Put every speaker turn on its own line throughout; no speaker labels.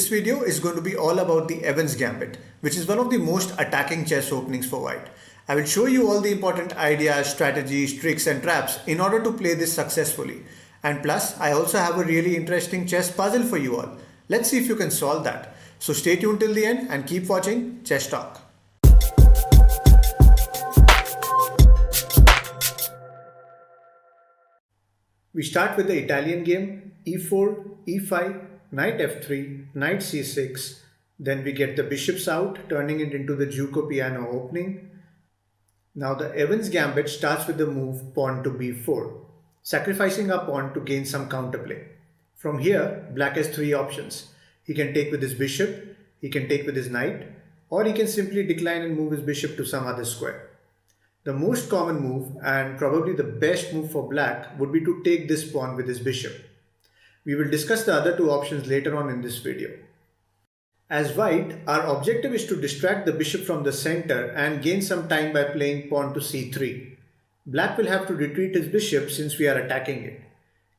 This video is going to be all about the Evans Gambit, which is one of the most attacking chess openings for white. I will show you all the important ideas, strategies, tricks and traps in order to play this successfully. And plus, I also have a really interesting chess puzzle for you all. Let's see if you can solve that. So stay tuned till the end and keep watching Chess Talk. We start with the Italian game, e4, e5, knight f3, knight c6, then we get the bishops out, turning it into the Giuco piano opening. Now the Evans Gambit starts with the move pawn to b4, sacrificing our pawn to gain some counterplay. From here, black has three options. He can take with his bishop, he can take with his knight, or he can simply decline and move his bishop to some other square. The most common move, and probably the best move for black, would be to take this pawn with his bishop. We will discuss the other two options later on in this video. As white, our objective is to distract the bishop from the center and gain some time by playing pawn to c3. Black will have to retreat his bishop since we are attacking it.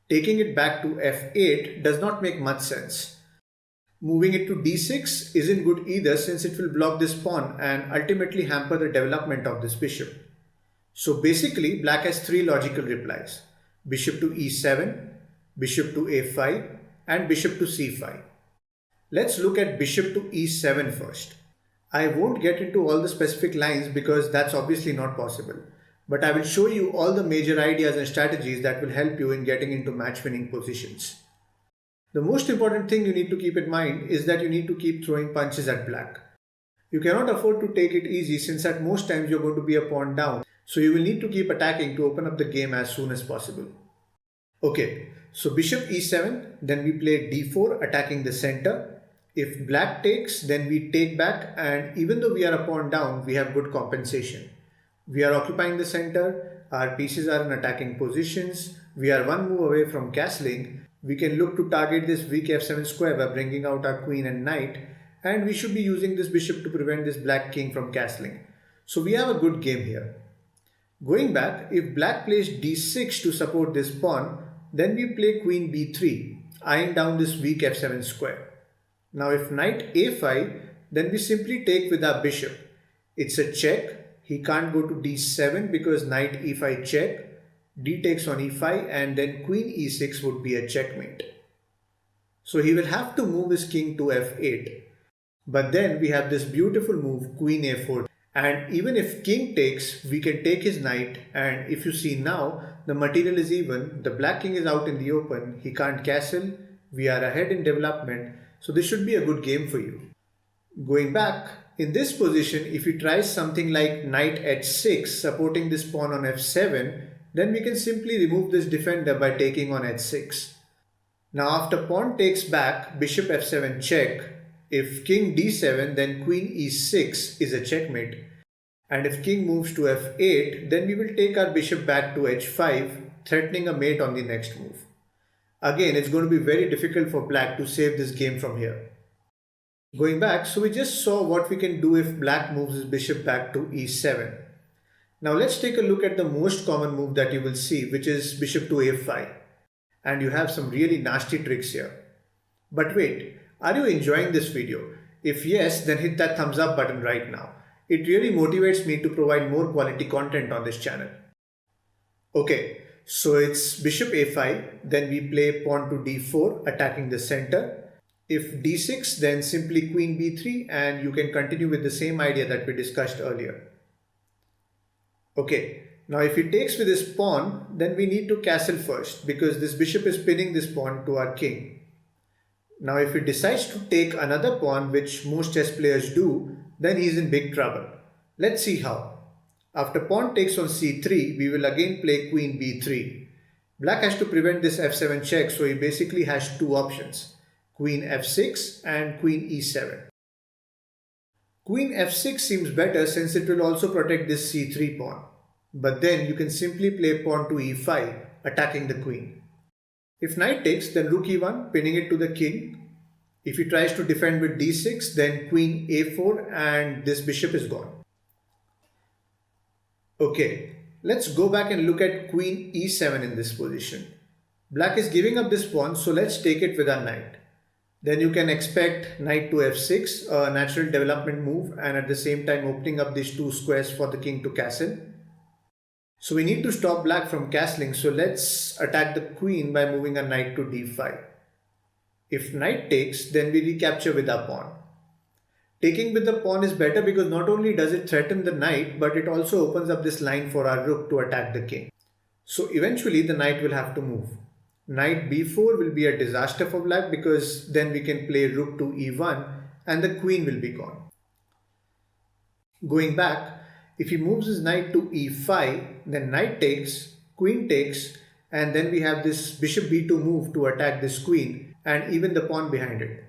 Taking it back to f8 does not make much sense. Moving it to d6 isn't good either since it will block this pawn and ultimately hamper the development of this bishop. So basically, black has three logical replies: bishop to e7, bishop to a5, and bishop to c5. Let's look at bishop to e7 first. I won't get into all the specific lines because that's obviously not possible, but I will show you all the major ideas and strategies that will help you in getting into match-winning positions. The most important thing you need to keep in mind is that you need to keep throwing punches at black. You cannot afford to take it easy since at most times you're going to be a pawn down, so you will need to keep attacking to open up the game as soon as possible. Okay, so bishop e7, then we play d4 attacking the center. If black takes, then we take back, and even though we are a pawn down, we have good compensation. We are occupying the center, our pieces are in attacking positions, we are one move away from castling. We can look to target this weak f7 square by bringing out our queen and knight, and we should be using this bishop to prevent this black king from castling. So we have a good game here. Going back, if black plays d6 to support this pawn, then we play queen b3, eyeing down this weak f7 square. Now if knight a5, then we simply take with our bishop. It's a check. He can't go to d7 because knight e5 check, d takes on e5, and then queen e6 would be a checkmate. So he will have to move his king to f8. But then we have this beautiful move queen a4. And even if king takes, we can take his knight, and if you see now, the material is even, the black king is out in the open, he can't castle, we are ahead in development, so this should be a good game for you. Going back, in this position, if he tries something like knight h6 supporting this pawn on f7, then we can simply remove this defender by taking on h6. Now after pawn takes back, bishop f7 check. If king d7, then queen e6 is a checkmate. And if king moves to f8, then we will take our bishop back to h5, threatening a mate on the next move. Again, it's going to be very difficult for black to save this game from here. Going back, so we just saw what we can do if black moves his bishop back to e7. Now let's take a look at the most common move that you will see, which is bishop to a5. And you have some really nasty tricks here. But wait, are you enjoying this video? If yes, then hit that thumbs up button right now. It really motivates me to provide more quality content on this channel. Okay, so it's bishop a5, then we play pawn to d4 attacking the center. If d6, then simply queen b3, and you can continue with the same idea that we discussed earlier. Okay, now if he takes with his pawn, then we need to castle first because this bishop is pinning this pawn to our king. Now if he decides to take another pawn, which most chess players do, then he is in big trouble. Let's see how. After pawn takes on c3, we will again play queen b3. Black has to prevent this f7 check, so he basically has two options: queen f6 and queen e7. Queen f6 seems better since it will also protect this c3 pawn. But then you can simply play pawn to e5, attacking the queen. If knight takes, then rook e1, pinning it to the king. If he tries to defend with d6, then queen a4, and this bishop is gone. Okay, let's go back and look at queen e7 in this position. Black is giving up this pawn, so let's take it with our knight. Then you can expect knight to f6, a natural development move, and at the same time opening up these two squares for the king to castle. So we need to stop black from castling, so let's attack the queen by moving a knight to d5. If knight takes, then we recapture with our pawn. Taking with the pawn is better because not only does it threaten the knight, but it also opens up this line for our rook to attack the king. So eventually the knight will have to move. Knight b4 will be a disaster for black because then we can play rook to e1 and the queen will be gone. Going back, if he moves his knight to e5, then knight takes, queen takes, and then we have this bishop b2 move to attack this queen and even the pawn behind it.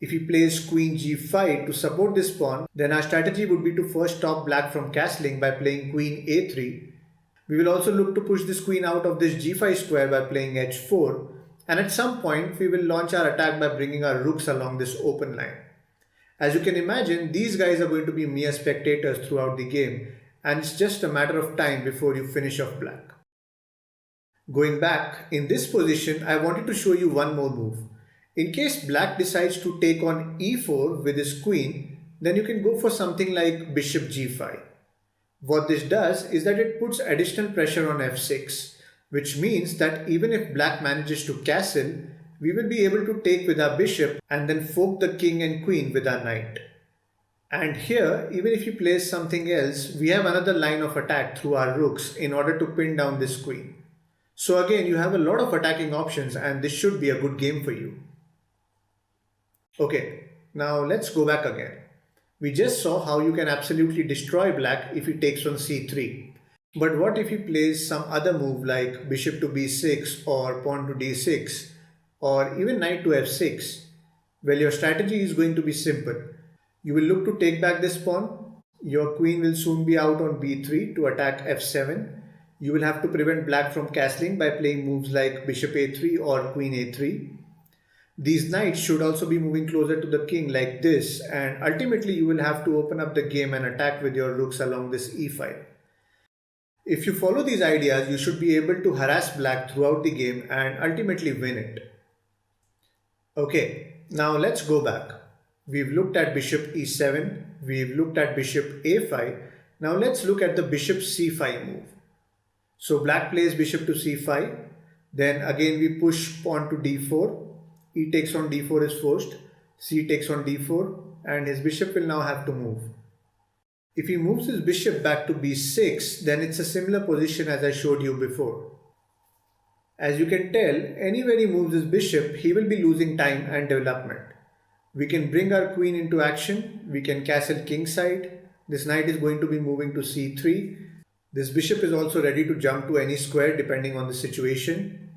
If he plays queen g5 to support this pawn, then our strategy would be to first stop black from castling by playing queen a3. We will also look to push this queen out of this g5 square by playing h4, and at some point we will launch our attack by bringing our rooks along this open line. As you can imagine, these guys are going to be mere spectators throughout the game, and it's just a matter of time before you finish off black. Going back, in this position I wanted to show you one more move. In case black decides to take on e4 with his queen, then you can go for something like bishop g5. What this does is that it puts additional pressure on f6, which means that even if black manages to castle, we will be able to take with our bishop and then fork the king and queen with our knight. And here, even if he plays something else, we have another line of attack through our rooks in order to pin down this queen. So again, you have a lot of attacking options and this should be a good game for you. Okay, now let's go back again. We just saw how you can absolutely destroy black if he takes on c3. But what if he plays some other move like bishop to b6 or pawn to d6 or even knight to f6? Well, your strategy is going to be simple. You will look to take back this pawn. Your queen will soon be out on b3 to attack f7. You will have to prevent black from castling by playing moves like bishop a3 or queen a3. These knights should also be moving closer to the king like this, and ultimately you will have to open up the game and attack with your rooks along this e file. If you follow these ideas, you should be able to harass black throughout the game and ultimately win it. Okay, now let's go back. We've looked at bishop e7, we've looked at bishop a5, now let's look at the bishop c5 move. So black plays bishop to c5, then again we push pawn to d4, e takes on d4 is forced, c takes on d4, and his bishop will now have to move. If he moves his bishop back to b6, then it's a similar position as I showed you before. As you can tell, anywhere he moves his bishop, he will be losing time and development. We can bring our queen into action, we can castle kingside, this knight is going to be moving to c3, this bishop is also ready to jump to any square depending on the situation.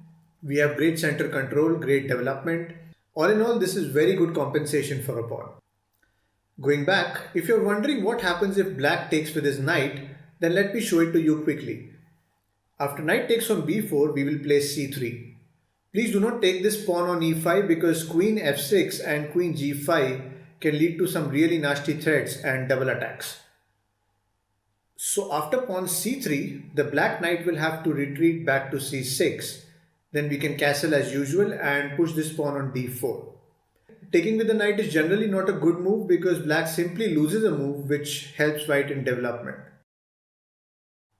We have great center control, great development. All in all, this is very good compensation for a pawn. Going back, if you're wondering what happens if black takes with his knight, then let me show it to you quickly. After knight takes on b4, we will play c3. Please do not take this pawn on e5 because queen f6 and queen g5 can lead to some really nasty threats and double attacks. So after pawn c3, the black knight will have to retreat back to c6. Then we can castle as usual and push this pawn on d4. Taking with the knight is generally not a good move because black simply loses a move which helps white in development.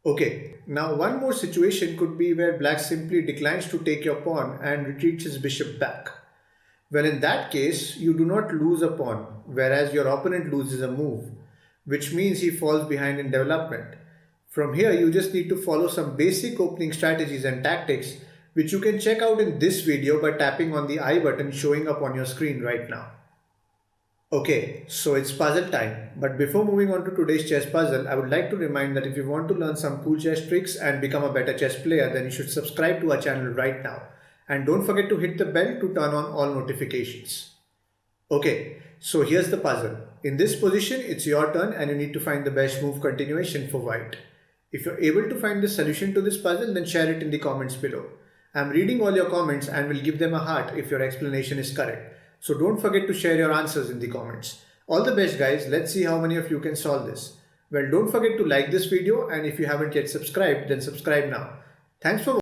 Okay, now one more situation could be where black simply declines to take your pawn and retreats his bishop back. Well, in that case, you do not lose a pawn, whereas your opponent loses a move, which means he falls behind in development. From here, you just need to follow some basic opening strategies and tactics which you can check out in this video by tapping on the I button showing up on your screen right now. Okay, so it's puzzle time, but before moving on to today's chess puzzle, I would like to remind that if you want to learn some cool chess tricks and become a better chess player, then you should subscribe to our channel right now. And don't forget to hit the bell to turn on all notifications. Okay, so here's the puzzle. In this position, it's your turn and you need to find the best move continuation for white. If you're able to find the solution to this puzzle, then share it in the comments below. I'm reading all your comments and will give them a heart if your explanation is correct. So don't forget to share your answers in the comments. All the best guys, let's see how many of you can solve this. Well, don't forget to like this video and if you haven't yet subscribed, then subscribe now. Thanks for watching.